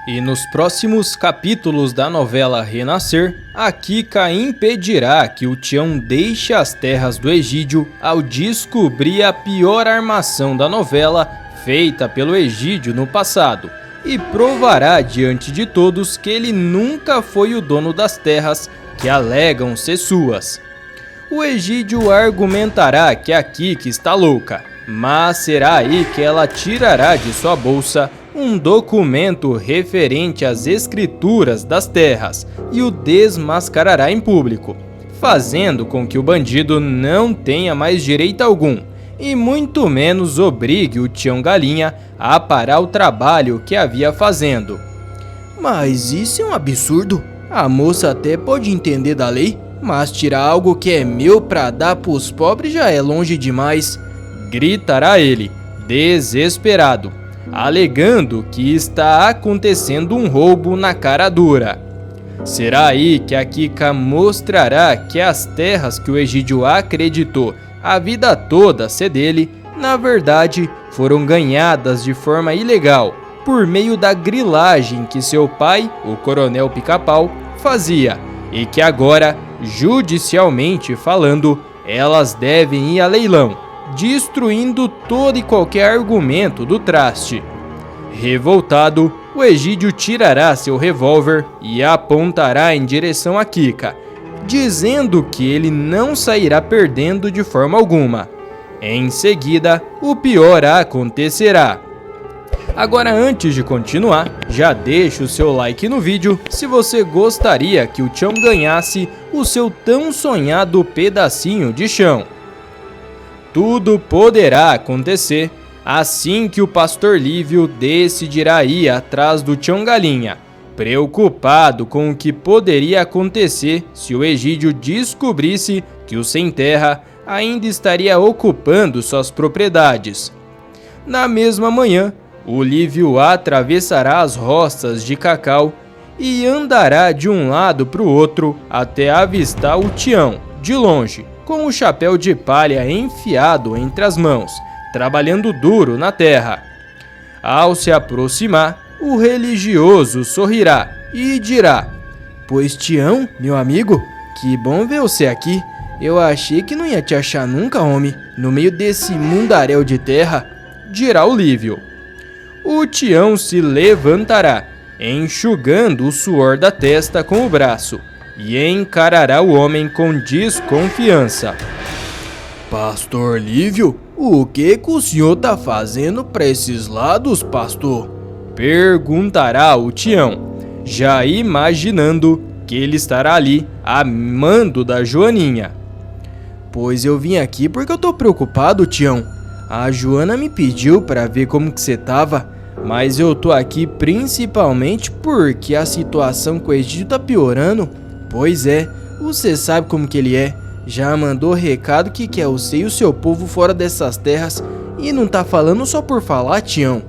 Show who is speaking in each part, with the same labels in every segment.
Speaker 1: E nos próximos capítulos da novela Renascer, a Kika impedirá que o Tião deixe as terras do Egídio ao descobrir a pior armação da novela feita pelo Egídio no passado e provará diante de todos que ele nunca foi o dono das terras que alegam ser suas. O Egídio argumentará que a Kika está louca, mas será aí que ela tirará de sua bolsa um documento referente às escrituras das terras e o desmascarará em público, fazendo com que o bandido não tenha mais direito algum e muito menos obrigue o Tião Galinha a parar o trabalho que havia fazendo.
Speaker 2: Mas isso é um absurdo. A moça até pode entender da lei, mas tirar algo que é meu pra dar pros pobres já é longe demais.
Speaker 1: Gritará ele, desesperado, alegando que está acontecendo um roubo na cara dura. Será aí que a Kika mostrará que as terras que o Egídio acreditou a vida toda ser dele, na verdade, foram ganhadas de forma ilegal, por meio da grilagem que seu pai, o Coronel Pica-Pau, fazia, e que agora, judicialmente falando, elas devem ir a leilão, destruindo todo e qualquer argumento do traste. Revoltado, o Egídio tirará seu revólver e apontará em direção a Kika, dizendo que ele não sairá perdendo de forma alguma. Em seguida, o pior acontecerá. Agora, antes de continuar, já deixa o seu like no vídeo se você gostaria que o Tião ganhasse o seu tão sonhado pedacinho de chão. Tudo poderá acontecer assim que o pastor Lívio decidirá ir atrás do Tião Galinha, preocupado com o que poderia acontecer se o Egídio descobrisse que o sem terra ainda estaria ocupando suas propriedades. Na mesma manhã, o Lívio atravessará as roças de cacau e andará de um lado para o outro até avistar o Tião, de longe, com o chapéu de palha enfiado entre as mãos, trabalhando duro na terra. Ao se aproximar, o religioso sorrirá e dirá:
Speaker 2: "Pois Tião, meu amigo, que bom ver você aqui. Eu achei que não ia te achar nunca, homem, no meio desse mundaréu de terra",
Speaker 1: dirá o Lívio. O Tião se levantará, enxugando o suor da testa com o braço, e encarará o homem com desconfiança.
Speaker 2: "Pastor Lívio, o que o senhor tá fazendo pra esses lados, pastor?"
Speaker 1: perguntará o Tião, já imaginando que ele estará ali a mando da Joaninha.
Speaker 2: "Pois eu vim aqui porque eu tô preocupado, Tião. A Joana me pediu pra ver como que você tava, mas eu tô aqui principalmente porque a situação com o Egídio tá piorando. Pois é, você sabe como que ele é. Já mandou recado que quer você e o seu povo fora dessas terras e não tá falando só por falar, Tião",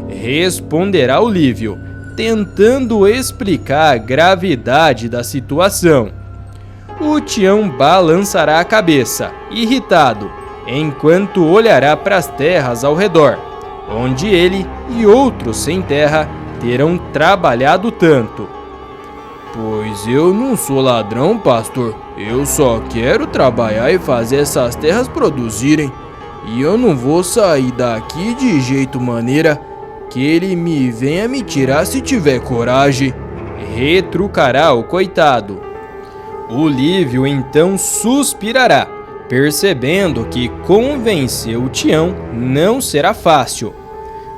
Speaker 1: responderá o Lívio, tentando explicar a gravidade da situação. O Tião balançará a cabeça, irritado, enquanto olhará para as terras ao redor, onde ele e outros sem terra terão trabalhado tanto.
Speaker 2: "Pois eu não sou ladrão, pastor. Eu só quero trabalhar e fazer essas terras produzirem. E eu não vou sair daqui de jeito maneira que ele me venha me tirar se tiver coragem",
Speaker 1: retrucará o coitado. O Lívio então suspirará, percebendo que convencer o Tião não será fácil.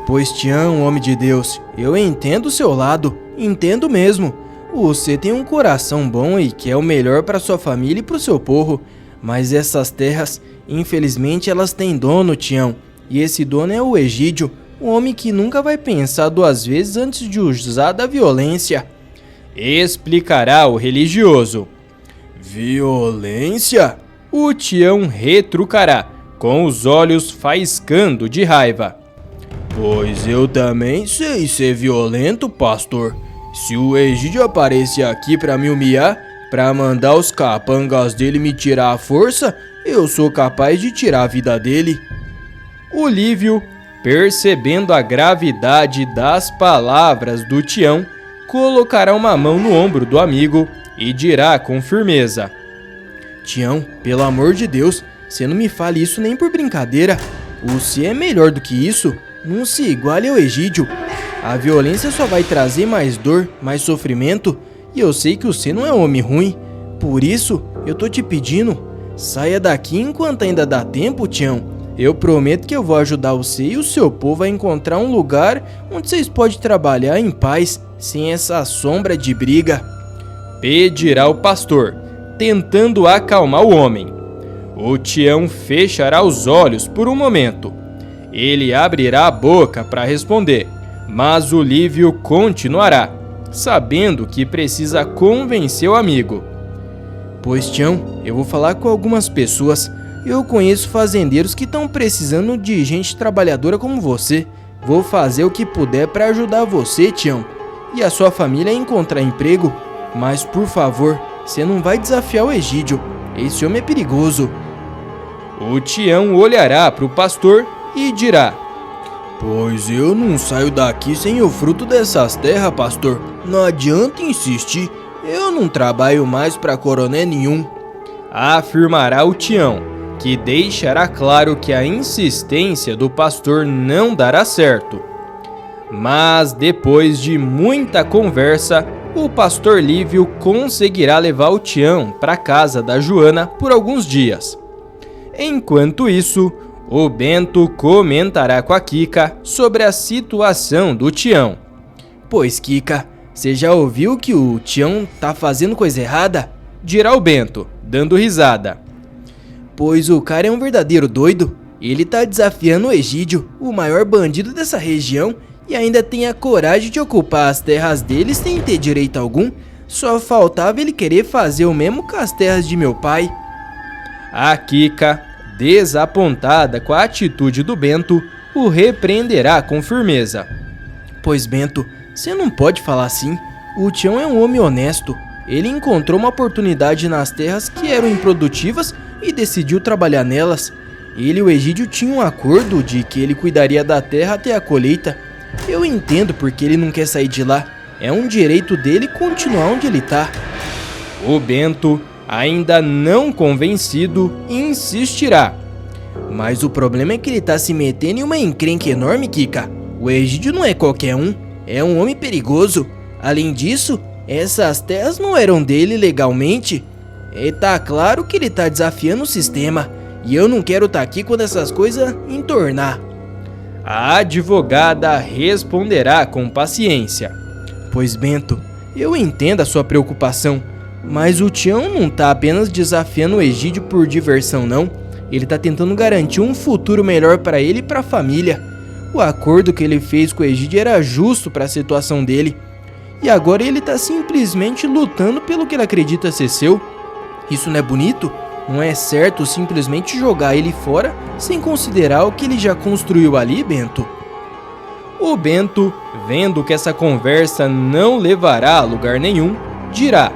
Speaker 2: "Pois Tião, homem de Deus, eu entendo o seu lado, entendo mesmo. Você tem um coração bom e quer o melhor para sua família e para o seu povo, mas essas terras, infelizmente, elas têm dono, Tião, e esse dono é o Egídio, um homem que nunca vai pensar duas vezes antes de usar da violência",
Speaker 1: explicará o religioso.
Speaker 2: "Violência?"
Speaker 1: O Tião retrucará, com os olhos faiscando de raiva.
Speaker 2: "Pois eu também sei ser violento, pastor. Se o Egídio aparecer aqui pra me humilhar, pra mandar os capangas dele me tirar a força, eu sou capaz de tirar a vida dele."
Speaker 1: O Lívio percebendo a gravidade das palavras do Tião, colocará uma mão no ombro do amigo e dirá com firmeza:
Speaker 2: Tião, pelo amor de Deus, você não me fale isso nem por brincadeira. Você é melhor do que isso. Não se iguale ao Egídio. A violência só vai trazer mais dor, mais sofrimento. E eu sei que você não é um homem ruim. Por isso, eu tô te pedindo, saia daqui enquanto ainda dá tempo, Tião. Eu prometo que eu vou ajudar você e o seu povo a encontrar um lugar onde vocês podem trabalhar em paz, sem essa sombra de briga.
Speaker 1: Pedirá o pastor, tentando acalmar o homem. O Tião fechará os olhos por um momento. Ele abrirá a boca para responder, mas o Lívio continuará, sabendo que precisa convencer o amigo.
Speaker 2: Pois, Tião, eu vou falar com algumas pessoas. Eu conheço fazendeiros que estão precisando de gente trabalhadora como você. Vou fazer o que puder para ajudar você, Tião, e a sua família a encontrar emprego. Mas, por favor, você não vai desafiar o Egídio. Esse homem é perigoso.
Speaker 1: O Tião olhará para o pastor e dirá:
Speaker 2: Pois eu não saio daqui sem o fruto dessas terras, pastor. Não adianta insistir. Eu não trabalho mais para coronel nenhum.
Speaker 1: Afirmará o Tião, que deixará claro que a insistência do pastor não dará certo. Mas depois de muita conversa, o pastor Lívio conseguirá levar o Tião para a casa da Joana por alguns dias. Enquanto isso, o Bento comentará com a Kika sobre a situação do Tião.
Speaker 2: Pois, Kika, você já ouviu que o Tião tá fazendo coisa errada?
Speaker 1: Dirá o Bento, dando risada.
Speaker 2: Pois o cara é um verdadeiro doido. Ele tá desafiando o Egídio, o maior bandido dessa região, e ainda tem a coragem de ocupar as terras dele sem ter direito algum. Só faltava ele querer fazer o mesmo com as terras de meu pai.
Speaker 1: A Kika, desapontada com a atitude do Bento, o repreenderá com firmeza.
Speaker 2: Pois, Bento, você não pode falar assim. O Tião é um homem honesto. Ele encontrou uma oportunidade nas terras que eram improdutivas e decidiu trabalhar nelas. Ele e o Egídio tinham um acordo de que ele cuidaria da terra até a colheita. Eu entendo porque ele não quer sair de lá. É um direito dele continuar onde ele tá.
Speaker 1: O Bento, ainda não convencido, insistirá.
Speaker 2: Mas o problema é que ele tá se metendo em uma encrenca enorme, Kika. O Egídio não é qualquer um. É um homem perigoso. Além disso, essas terras não eram dele legalmente. E tá claro que ele tá desafiando o sistema. E eu não quero tá aqui quando essas coisas entornar.
Speaker 1: A advogada responderá com paciência.
Speaker 2: Pois, Bento, eu entendo a sua preocupação, mas o Tião não tá apenas desafiando o Egídio por diversão, não. Ele tá tentando garantir um futuro melhor para ele e para a família. O acordo que ele fez com o Egídio era justo para a situação dele. E agora ele tá simplesmente lutando pelo que ele acredita ser seu. Isso não é bonito? Não é certo simplesmente jogar ele fora sem considerar o que ele já construiu ali, Bento?
Speaker 1: O Bento, vendo que essa conversa não levará a lugar nenhum, dirá: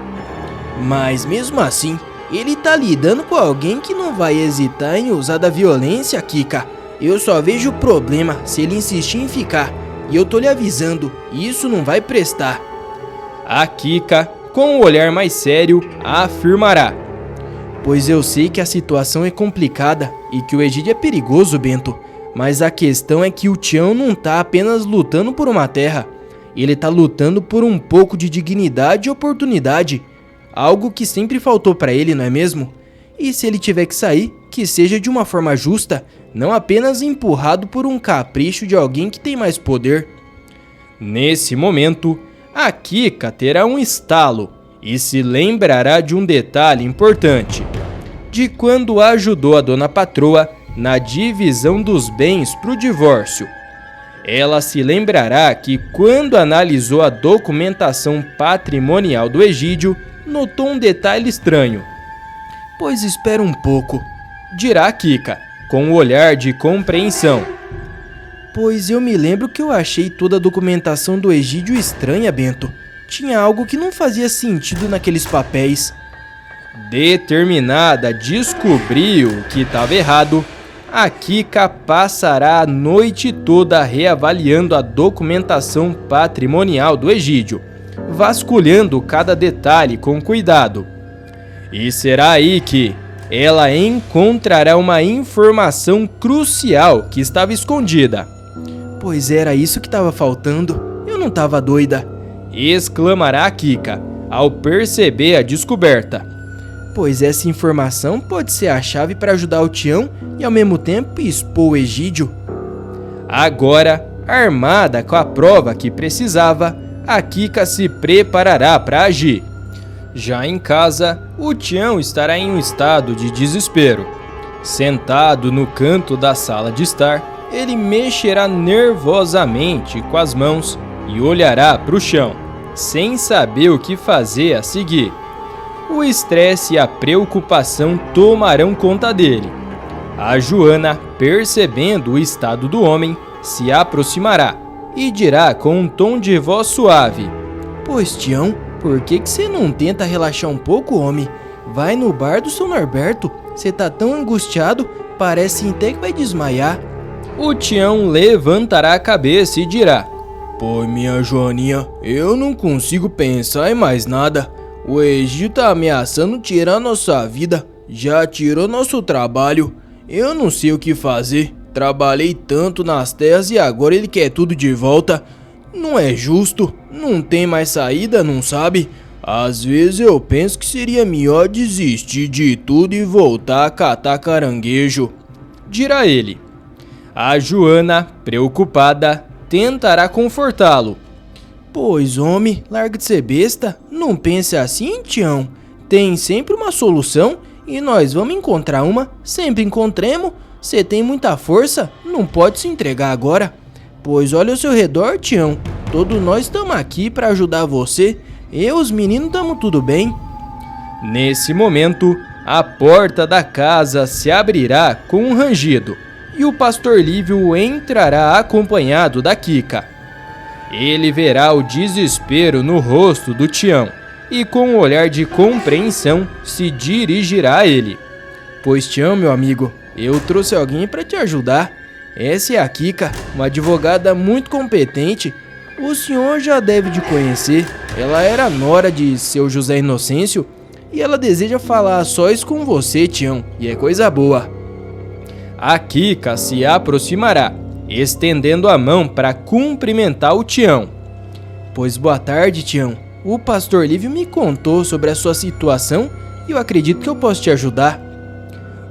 Speaker 2: Mas mesmo assim, ele tá lidando com alguém que não vai hesitar em usar da violência, Kika. Eu só vejo problema se ele insistir em ficar. E eu tô lhe avisando, isso não vai prestar.
Speaker 1: A Kika, com um olhar mais sério, afirmará:
Speaker 2: Pois eu sei que a situação é complicada e que o Egídio é perigoso, Bento. Mas a questão é que o Tião não tá apenas lutando por uma terra. Ele tá lutando por um pouco de dignidade e oportunidade. Algo que sempre faltou pra ele, não é mesmo? E se ele tiver que sair, que seja de uma forma justa, não apenas empurrado por um capricho de alguém que tem mais poder.
Speaker 1: Nesse momento, a Kika terá um estalo e se lembrará de um detalhe importante, de quando ajudou a dona patroa na divisão dos bens para o divórcio. Ela se lembrará que quando analisou a documentação patrimonial do Egídio, notou um detalhe estranho.
Speaker 2: Pois espera um pouco,
Speaker 1: dirá Kika, com um olhar de compreensão.
Speaker 2: Pois eu me lembro que eu achei toda a documentação do Egídio estranha, Bento. Tinha algo que não fazia sentido naqueles papéis.
Speaker 1: Determinada a descobrir o que estava errado, a Kika passará a noite toda reavaliando a documentação patrimonial do Egídio, vasculhando cada detalhe com cuidado. E será aí que ela encontrará uma informação crucial que estava escondida.
Speaker 2: Pois era isso que estava faltando, eu não estava doida,
Speaker 1: exclamará a Kika ao perceber a descoberta.
Speaker 2: Pois essa informação pode ser a chave para ajudar o Tião e ao mesmo tempo expor o Egídio.
Speaker 1: Agora, armada com a prova que precisava, a Kika se preparará para agir. Já em casa, o Tião estará em um estado de desespero. Sentado no canto da sala de estar, ele mexerá nervosamente com as mãos e olhará para o chão, sem saber o que fazer a seguir. O estresse e a preocupação tomarão conta dele. A Joana, percebendo o estado do homem, se aproximará e dirá com um tom de voz suave:
Speaker 2: Pois, Tião, por que você não tenta relaxar um pouco, homem? Vai no bar do São Norberto, você tá tão angustiado, parece até que vai desmaiar.
Speaker 1: O Tião levantará a cabeça e dirá:
Speaker 2: Pô, minha Joaninha, eu não consigo pensar em mais nada. O Egídio tá ameaçando tirar nossa vida, já tirou nosso trabalho. Eu não sei o que fazer, trabalhei tanto nas terras e agora ele quer tudo de volta. Não é justo, não tem mais saída, não sabe? Às vezes eu penso que seria melhor desistir de tudo e voltar a catar caranguejo,
Speaker 1: dirá ele. A Joana, preocupada, tentará confortá-lo.
Speaker 2: Pois, homem, larga de ser besta, não pense assim, Tião. Tem sempre uma solução e nós vamos encontrar uma, sempre encontremos. Você tem muita força, não pode se entregar agora. Pois olha ao seu redor, Tião, todos nós estamos aqui para ajudar você. Eu e os meninos estamos tudo bem.
Speaker 1: Nesse momento, a porta da casa se abrirá com um rangido e o pastor Lívio entrará acompanhado da Kika. Ele verá o desespero no rosto do Tião e com um olhar de compreensão se dirigirá a ele.
Speaker 2: Pois, Tião, meu amigo, eu trouxe alguém para te ajudar. Essa é a Kika, uma advogada muito competente. O senhor já deve de conhecer. Ela era nora de seu José Inocêncio e ela deseja falar sós com você, Tião, e é coisa boa.
Speaker 1: A Kika se aproximará, estendendo a mão para cumprimentar o Tião.
Speaker 2: Pois boa tarde, Tião. O pastor Lívio me contou sobre a sua situação e eu acredito que eu posso te ajudar.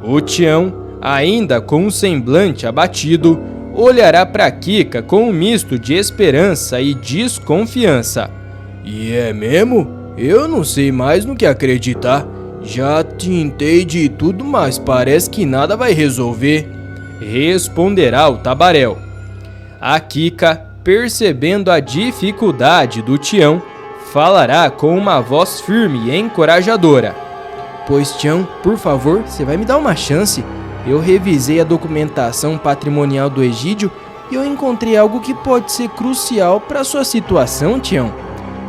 Speaker 1: O Tião, ainda com um semblante abatido, olhará para Kika com um misto de esperança e desconfiança.
Speaker 2: E é mesmo? Eu não sei mais no que acreditar. Já tentei de tudo, mas parece que nada vai resolver,
Speaker 1: responderá o Tabaréu. A Kika, percebendo a dificuldade do Tião, falará com uma voz firme e encorajadora.
Speaker 2: Pois, Tião, por favor, você vai me dar uma chance. Eu revisei a documentação patrimonial do Egídio e eu encontrei algo que pode ser crucial para sua situação, Tião.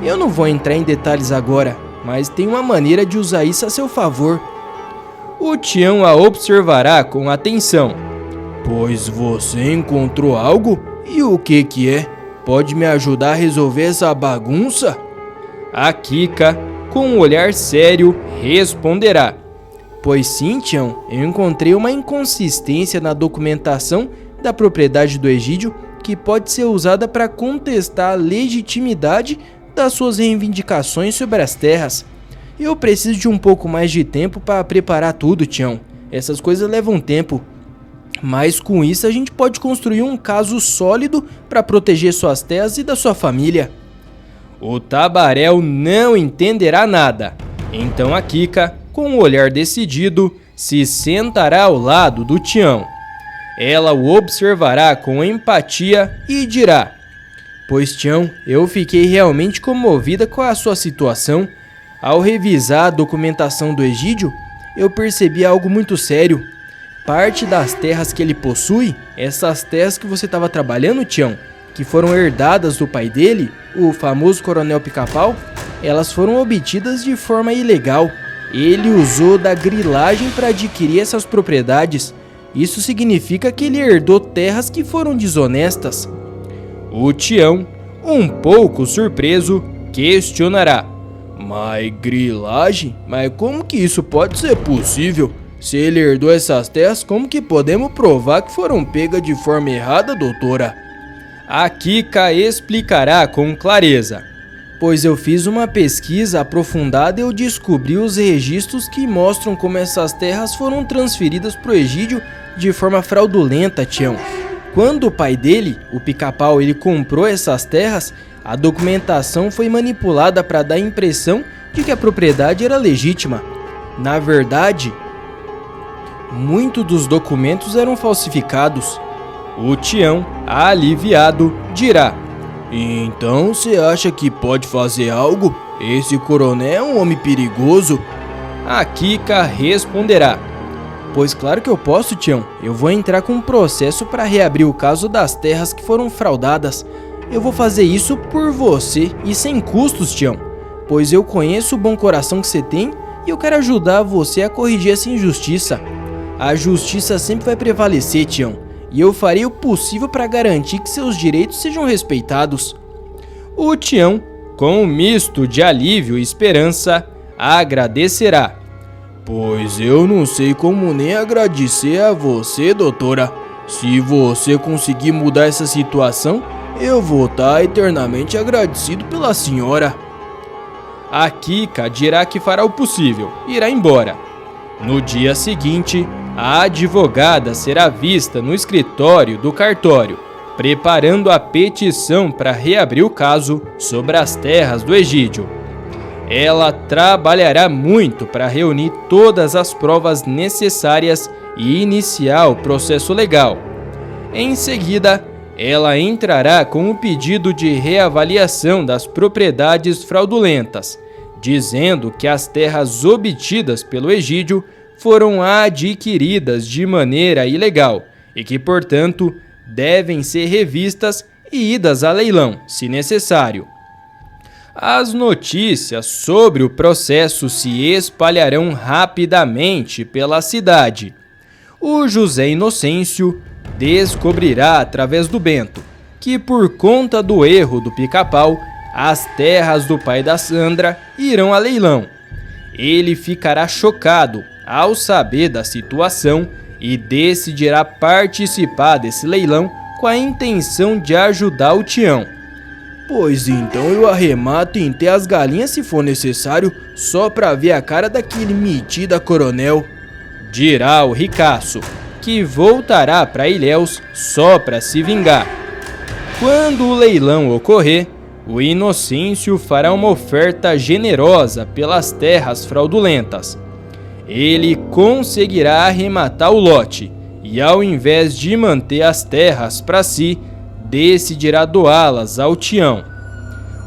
Speaker 2: Eu não vou entrar em detalhes agora, mas tem uma maneira de usar isso a seu favor.
Speaker 1: O Tião a observará com atenção.
Speaker 2: Pois você encontrou algo? E o que é? Pode me ajudar a resolver essa bagunça?
Speaker 1: A Kika, com um olhar sério, responderá.
Speaker 2: Pois sim, Tião, eu encontrei uma inconsistência na documentação da propriedade do Egídio que pode ser usada para contestar a legitimidade das suas reivindicações sobre as terras. Eu preciso de um pouco mais de tempo para preparar tudo, Tião. Essas coisas levam tempo. Mas com isso a gente pode construir um caso sólido para proteger suas terras e da sua família.
Speaker 1: O Tabaréu não entenderá nada. Então a Kika, com um olhar decidido, se sentará ao lado do Tião. Ela o observará com empatia e dirá:
Speaker 2: Pois, Tião, eu fiquei realmente comovida com a sua situação. Ao revisar a documentação do Egídio, eu percebi algo muito sério. Parte das terras que ele possui, essas terras que você estava trabalhando, Tião, que foram herdadas do pai dele, o famoso Coronel Pica-Pau, elas foram obtidas de forma ilegal. Ele usou da grilagem para adquirir essas propriedades. Isso significa que ele herdou terras que foram desonestas.
Speaker 1: O Tião, um pouco surpreso, questionará:
Speaker 2: Mas grilagem? Mas como que isso pode ser possível? Se ele herdou essas terras, como que podemos provar que foram pegas de forma errada, doutora?
Speaker 1: A Kika explicará com clareza:
Speaker 2: Pois eu fiz uma pesquisa aprofundada e eu descobri os registros que mostram como essas terras foram transferidas para o Egídio de forma fraudulenta, Tião. Quando o pai dele, o Pica-Pau, ele comprou essas terras, a documentação foi manipulada para dar a impressão de que a propriedade era legítima. Na verdade, muitos dos documentos eram falsificados.
Speaker 1: O Tião, aliviado, dirá:
Speaker 2: Então você acha que pode fazer algo? Esse coronel é um homem perigoso.
Speaker 1: A Kika responderá:
Speaker 2: Pois claro que eu posso, Tião. Eu vou entrar com um processo para reabrir o caso das terras que foram fraudadas. Eu vou fazer isso por você e sem custos, Tião. Pois eu conheço o bom coração que você tem e eu quero ajudar você a corrigir essa injustiça. A justiça sempre vai prevalecer, Tião. E eu farei o possível para garantir que seus direitos sejam respeitados.
Speaker 1: O Tião, com um misto de alívio e esperança, agradecerá.
Speaker 2: Pois eu não sei como nem agradecer a você, doutora. Se você conseguir mudar essa situação, eu vou estar eternamente agradecido pela senhora.
Speaker 1: A Kika dirá que fará o possível, irá embora. No dia seguinte, a advogada será vista no escritório do cartório, preparando a petição para reabrir o caso sobre as terras do Egídio. Ela trabalhará muito para reunir todas as provas necessárias e iniciar o processo legal. Em seguida, ela entrará com o pedido de reavaliação das propriedades fraudulentas, dizendo que as terras obtidas pelo Egídio foram adquiridas de maneira ilegal e que, portanto, devem ser revistas e idas a leilão, se necessário. As notícias sobre o processo se espalharão rapidamente pela cidade. O José Inocêncio descobrirá através do Bento que, por conta do erro do Pica-Pau, as terras do pai da Sandra irão a leilão. Ele ficará chocado ao saber da situação e decidirá participar desse leilão com a intenção de ajudar o Tião.
Speaker 2: Pois então eu arremato em ter as galinhas se for necessário, só pra ver a cara daquele metida coronel,
Speaker 1: dirá o ricaço, que voltará para Ilhéus só para se vingar. Quando o leilão ocorrer, o Inocêncio fará uma oferta generosa pelas terras fraudulentas. Ele conseguirá arrematar o lote e, ao invés de manter as terras para si, decidirá doá-las ao Tião.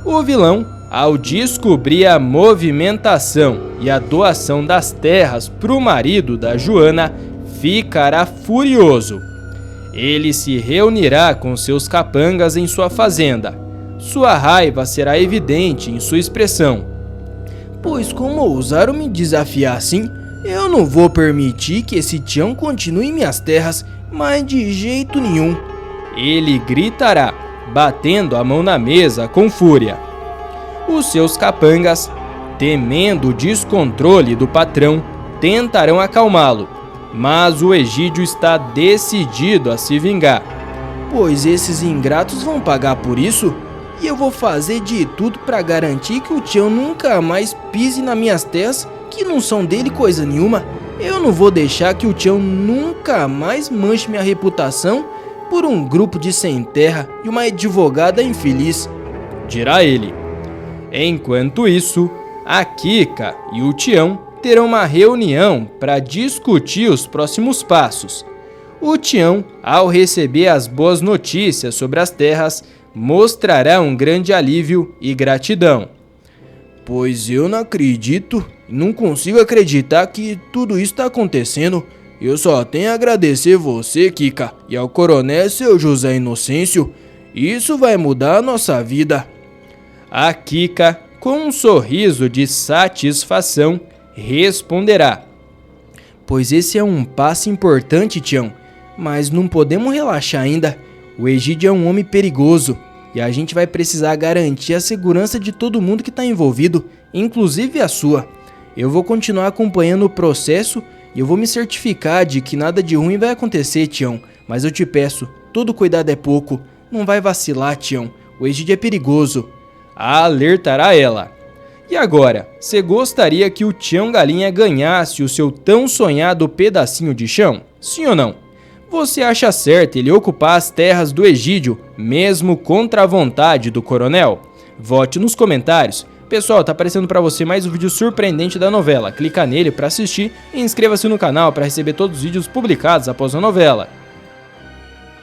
Speaker 1: O vilão, ao descobrir a movimentação e a doação das terras para o marido da Joana, ficará furioso. Ele se reunirá com seus capangas em sua fazenda. Sua raiva será evidente em sua expressão.
Speaker 2: Pois como ousaram me desafiar assim? Eu não vou permitir que esse Tião continue em minhas terras, mas de jeito nenhum.
Speaker 1: Ele gritará, batendo a mão na mesa com fúria. Os seus capangas, temendo o descontrole do patrão, tentarão acalmá-lo, mas o Egídio está decidido a se vingar.
Speaker 2: Pois esses ingratos vão pagar por isso, e eu vou fazer de tudo para garantir que o Tião nunca mais pise nas minhas terras, que não são dele coisa nenhuma. Eu não vou deixar que o Tião nunca mais manche minha reputação por um grupo de sem terra e uma advogada infeliz,
Speaker 1: dirá ele. Enquanto isso, a Kika e o Tião terão uma reunião para discutir os próximos passos. O Tião, ao receber as boas notícias sobre as terras, mostrará um grande alívio e gratidão.
Speaker 2: Pois eu não acredito, não consigo acreditar que tudo isso está acontecendo. Eu só tenho a agradecer você, Kika, e ao coronel seu José Inocêncio. Isso vai mudar a nossa vida.
Speaker 1: A Kika, com um sorriso de satisfação, responderá.
Speaker 2: Pois esse é um passo importante, Tião. Mas não podemos relaxar ainda. O Egídio é um homem perigoso e a gente vai precisar garantir a segurança de todo mundo que está envolvido, inclusive a sua. Eu vou continuar acompanhando o processo e eu vou me certificar de que nada de ruim vai acontecer, Tião. Mas eu te peço, todo cuidado é pouco. Não vai vacilar, Tião. O Egídio é perigoso.
Speaker 1: Alertará ela. E agora, você gostaria que o Tião Galinha ganhasse o seu tão sonhado pedacinho de chão? Sim ou não? Você acha certo ele ocupar as terras do Egídio, mesmo contra a vontade do coronel? Vote nos comentários. Pessoal, tá aparecendo para você mais um vídeo surpreendente da novela. Clica nele para assistir e inscreva-se no canal para receber todos os vídeos publicados após a novela.